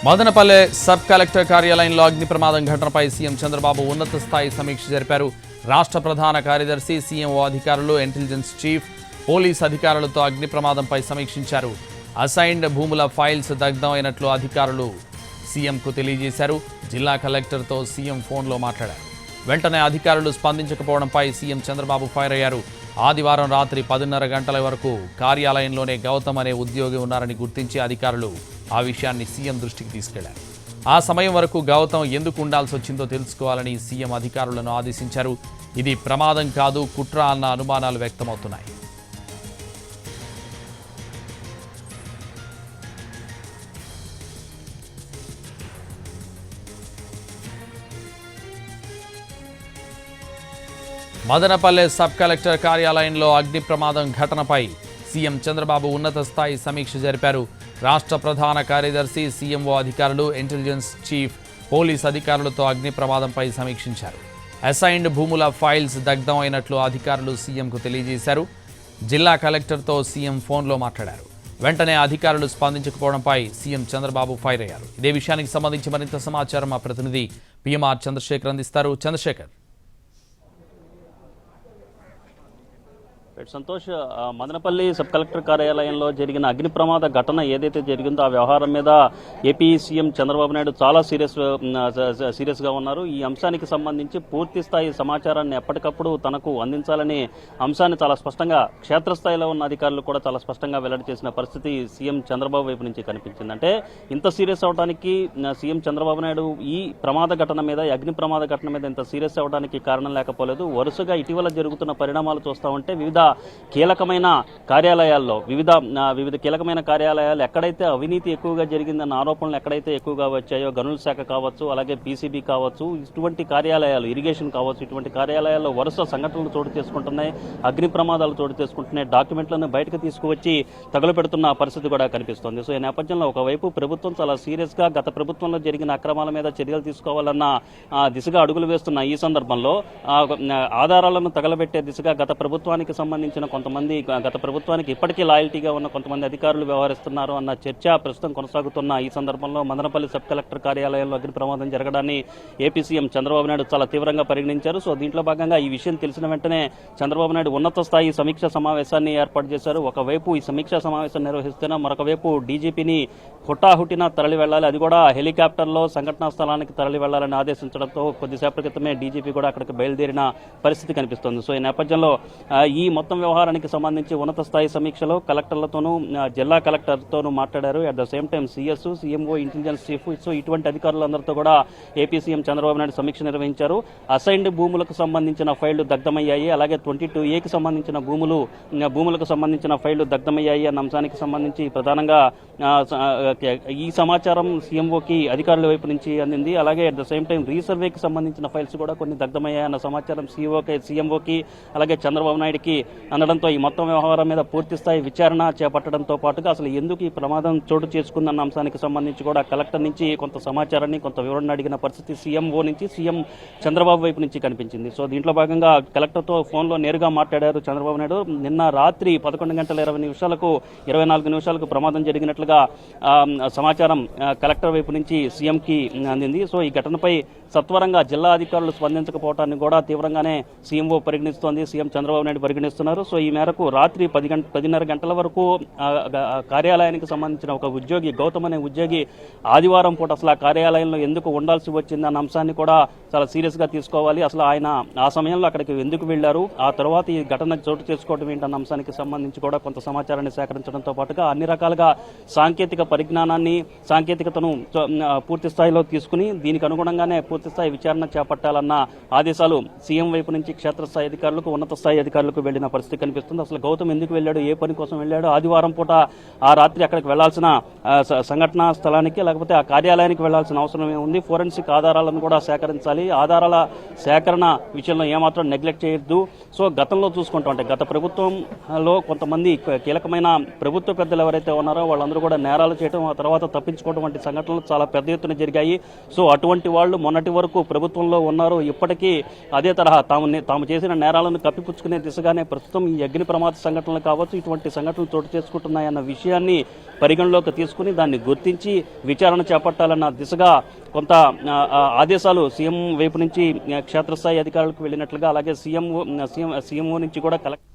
Madanapalle sub collector కార్యాలయంలో అగ్ని ప్రమాదం ఘటనపై సీఎం చంద్రబాబు ఉన్నత స్థాయి సమీక్ష జరిపారు. రాష్ట్ర ప్రధాన కార్యదర్శి, సీఎంఓ అధికారులు, ఇంటెలిజెన్స్ చీఫ్, పోలీస్ అధికారులతో అగ్ని ప్రమాదంపై సమీక్షించారు. అసైన్డ్ భూముల ఫైల్స్ దగ్ధమైనట్లు అధికారులు సీఎంకు తెలియజేశారు. జిల్లా కలెక్టర్తో సీఎం ఫోన్లో మాట్లాడారు. వెంటనే అధికారులు స్పందించకపోవడంపై సీఎం చంద్రబాబు ఫైర్ అయ్యారు. ఆదివారం రాత్రి 10:30 గంటల వరకు కార్యాలయంలోనే గౌతమ్ అనే ఉద్యోగి ఉన్నారని గుర్తించి అధికారులు ఆ విషయాన్ని సీఎం దృష్టికి తీసుకెళ్లారు. ఆ సమయం వరకు గౌతమ్ ఎందుకు ఉండాల్సి వచ్చిందో తెలుసుకోవాలని సీఎం అధికారులను ఆదేశించారు. ఇది ప్రమాదం కాదు, కుట్ర అన్న అనుమానాలు వ్యక్తమవుతున్నాయి. మదనపల్లె సబ్ కలెక్టర్ కార్యాలయంలో అగ్ని ప్రమాదం ఘటనపై సీఎం చంద్రబాబు ఉన్నత స్థాయి సమీక్ష జరిపారు. రాష్ట్ర ప్రధాన కార్యదర్శి, సీఎంఓ అధికారులు, ఇంటెలిజెన్స్ చీఫ్, పోలీస్ అధికారులతో అగ్ని ప్రమాదంపై సమీక్షించారు. అసైన్డ్ భూముల ఫైల్స్ దగ్ధం అయినట్లు అధికారులు సీఎంకు తెలియజేశారు. జిల్లా కలెక్టర్తో సీఎం ఫోన్లో మాట్లాడారు. వెంటనే అధికారులు స్పందించకపోవడంపై సీఎం చంద్రబాబు ఫైర్ అయ్యారు. ఇదే విషయానికి సంబంధించి మరింత సమాచారం మా ప్రతినిధి పిఎంఆర్ చంద్రశేఖర్ అందిస్తారు. చంద్రశేఖర్. సంతోష్, మదనపల్లి సబ్ కలెక్టర్ కార్యాలయంలో జరిగిన అగ్ని ప్రమాద ఘటన ఏదైతే జరిగిందో ఆ వ్యవహారం మీద ఏపీ సీఎం చంద్రబాబు నాయుడు చాలా సీరియస్గా ఉన్నారు. ఈ అంశానికి సంబంధించి పూర్తి స్థాయి సమాచారాన్ని ఎప్పటికప్పుడు తనకు అందించాలనే అంశాన్ని చాలా స్పష్టంగా క్షేత్రస్థాయిలో ఉన్న అధికారులు కూడా చాలా స్పష్టంగా వెల్లడి చేసిన పరిస్థితి సీఎం చంద్రబాబు వైపు నుంచి కనిపించింది. అంటే ఇంత సీరియస్ అవడానికి సీఎం చంద్రబాబు నాయుడు ఈ ప్రమాద ఘటన మీద, ఈ అగ్ని ప్రమాద ఘటన మీద ఇంత సీరియస్ అవడానికి కారణం లేకపోలేదు. వరుసగా ఇటీవల జరుగుతున్న పరిణామాలు చూస్తూ ఉంటే వివిధ కీలకమైన కార్యాలయాల్లో వివిధ కీలకమైన కార్యాలయాలు ఎక్కడైతే అవినీతి ఎక్కువగా జరిగిందన్న ఆరోపణలు ఎక్కడైతే ఎక్కువగా వచ్చాయో, గనుల శాఖ కావచ్చు, అలాగే పీసీబీ కావచ్చు, ఇటువంటి కార్యాలయాలు, ఇరిగేషన్ కావచ్చు, ఇటువంటి కార్యాలయాల్లో వరుస సంఘటనలు చోటు చేసుకుంటున్నాయి, అగ్ని ప్రమాదాలు చోటు చేసుకుంటున్నాయి, డాక్యుమెంట్లను బయటకు తీసుకువచ్చి తగులపెడుతున్న పరిస్థితి కూడా కనిపిస్తోంది. సో ఈ నేపథ్యంలో ఒకవైపు ప్రభుత్వం చాలా సీరియస్గా గత ప్రభుత్వంలో జరిగిన అక్రమాల మీద చర్యలు తీసుకోవాలన్న దిశగా అడుగులు వేస్తున్న ఈ సందర్భంలో ఆధారాలను తగలబెట్టే దిశగా గత ప్రభుత్వానికి సంబంధించిన కొంతమంది, గత ప్రభుత్వానికి ఇప్పటికీ లాయల్టీగా ఉన్న కొంతమంది అధికారులు వ్యవహరిస్తున్నారు అన్న చర్చ ప్రస్తుతం కొనసాగుతున్న ఈ సందర్భంలో మదనపల్లి సబ్ కలెక్టర్ కార్యాలయంలో అగ్ని ప్రమాదం జరగడాన్ని ఏపీ సీఎం చంద్రబాబు నాయుడు చాలా తీవ్రంగా పరిగణించారు. సో దీంట్లో భాగంగా ఈ విషయం తెలిసిన వెంటనే చంద్రబాబు నాయుడు ఉన్నత స్థాయి సమీక్షా సమావేశాన్ని ఏర్పాటు చేశారు. ఒకవైపు ఈ సమీక్షా సమావేశం నిర్వహిస్తున్నా మరొక వైపు డీజీపీని హుటాహుటిన తరలి వెళ్లాలి, అది కూడా హెలికాప్టర్లో సంఘటనా స్థలానికి తరలి వెళ్లాలని ఆదేశించడంతో కొద్దిసేపటి క్రితమే డీజీపీ కూడా అక్కడికి బయలుదేరిన పరిస్థితి కనిపిస్తోంది. సో ఈ నేపథ్యంలో ఈ మొత్తం వ్యవహారానికి సంబంధించి ఉన్నత స్థాయి సమీక్షలో కలెక్టర్లతోనూ, జిల్లా కలెక్టర్తోనూ మాట్లాడారు. At the same time CS, CMO, intelligence chief, so ఇటువంటి అధికారులందరితో కూడా ఏపీ సీఎం చంద్రబాబు నాయుడు సమీక్ష నిర్వహించారు. అసైన్డ్ భూములకు సంబంధించిన ఫైళ్లు దగ్ధమయ్యాయి, అలాగే 22A సంబంధించిన భూములకు సంబంధించిన ఫైళ్లు దగ్ధమయ్యాయి అన్న అంశానికి సంబంధించి ప్రధానంగా ఈ సమాచారం సీఎంఓకి అధికారుల వైపు నుంచి అందింది. అలాగే అట్ ద సేమ్ టైం రీసర్వేకి సంబంధించిన ఫైల్స్ కూడా కొన్ని దగ్ధమయ్యాయన్న సమాచారం సీఎంఓకి అలాగే చంద్రబాబు నాయుడుకి అందడంతో ఈ మొత్తం వ్యవహారం మీద పూర్తి స్థాయి విచారణ చేపట్టడంతో పాటుగా అసలు ఎందుకు ఈ ప్రమాదం చోటు చేసుకుందన్న అంశానికి సంబంధించి కూడా కలెక్టర్ నుంచి కొంత సమాచారాన్ని, కొంత వివరణ అడిగిన పరిస్థితి సీఎంఓ నుంచి, సీఎం చంద్రబాబు వైపు నుంచి కనిపించింది. సో దీంట్లో భాగంగా కలెక్టర్తో ఫోన్లో నేరుగా మాట్లాడారు చంద్రబాబు నాయుడు. నిన్న రాత్రి 11:24 నిమిషాలకు ప్రమాదం జరిగినట్లుగా సమాచారం కలెక్టర్ వైపు నుంచి సీఎంకి అందింది. సో ఈ ఘటనపై సత్వరంగా జిల్లా అధికారులు స్పందించకపోవటాన్ని కూడా తీవ్రంగానే సీఎంఓ పరిగణిస్తోంది, సీఎం చంద్రబాబు నాయుడు పరిగణిస్తున్నారు. సో ఈ మేరకు రాత్రి 10:30 గంటల వరకు కార్యాలయానికి సంబంధించిన ఒక ఉద్యోగి, గౌతమ్ అనే ఉద్యోగి ఆదివారం పూట అసలు ఆ కార్యాలయంలో ఎందుకు ఉండాల్సి వచ్చింది అన్న అంశాన్ని కూడా చాలా సీరియస్గా తీసుకోవాలి. అసలు ఆయన ఆ సమయంలో అక్కడికి ఎందుకు వెళ్లారు, ఆ తర్వాత ఈ ఘటన చోటు చేసుకోవడం ఏంటన్న అంశానికి సంబంధించి కూడా కొంత సమాచారాన్ని సేకరించడంతో పాటుగా అన్ని రకాలుగా సాంకేతిక పరిజ్ఞానాన్ని, సాంకేతికతను పూర్తి స్థాయిలో తీసుకుని దీనికి అనుగుణంగానే పూర్తి స్థాయి విచారణ చేపట్టాలన్న ఆదేశాలు సీఎం వైపు నుంచి క్షేత్రస్థాయి అధికారులకు, ఉన్నత స్థాయి అధికారులకు వెళ్లిన పరిస్థితి కనిపిస్తుంది. అసలు గౌతమ్ ఎందుకు వెళ్ళాడు, ఏ పని కోసం వెళ్ళాడు, ఆదివారం పూట ఆ రాత్రి అక్కడికి వెళ్లాల్సిన సంఘటనా స్థలానికి లేకపోతే ఆ కార్యాలయానికి వెళ్లాల్సిన అవసరం ఏముంది, ఫోరెన్సిక్ ఆధారాలను కూడా సేకరించాలి, ఆధారాల సేకరణ విషయంలో ఏమాత్రం నెగ్లెక్ట్ చేయొద్దు. సో గతంలో చూసుకుంటాం అంటే గత ప్రభుత్వంలో కొంతమంది కీలకమైన ప్రభుత్వ పెద్దలు ఎవరైతే ఉన్నారో వాళ్ళందరూ కూడా నేరాలు చేయడం, ఆ తర్వాత తప్పించుకోవడం వంటి సంఘటనలు చాలా పెద్ద ఎత్తున జరిగాయి. సో అటువంటి వాళ్ళు మొన్నటి వరకు ప్రభుత్వంలో ఉన్నారు. ఇప్పటికీ అదే తరహా తాము చేసిన నేరాలను కప్పిపుచ్చుకునే దిశగానే ప్రస్తుతం ఈ అగ్ని ప్రమాద సంఘటనలు కావచ్చు, ఇటువంటి సంఘటనలు చోటు చేసుకుంటున్నాయన్న విషయాన్ని పరిగణలోకి తీసుకుని దాన్ని గుర్తించి విచారణ చేపట్టాలన్న దిశగా కొంత ఆదేశాలు సీఎం వైపు నుంచి క్షేత్రస్థాయి అధికారులకు వెళ్ళినట్లుగా, అలాగే సీఎంఓ నుంచి కూడా కలెక్టర్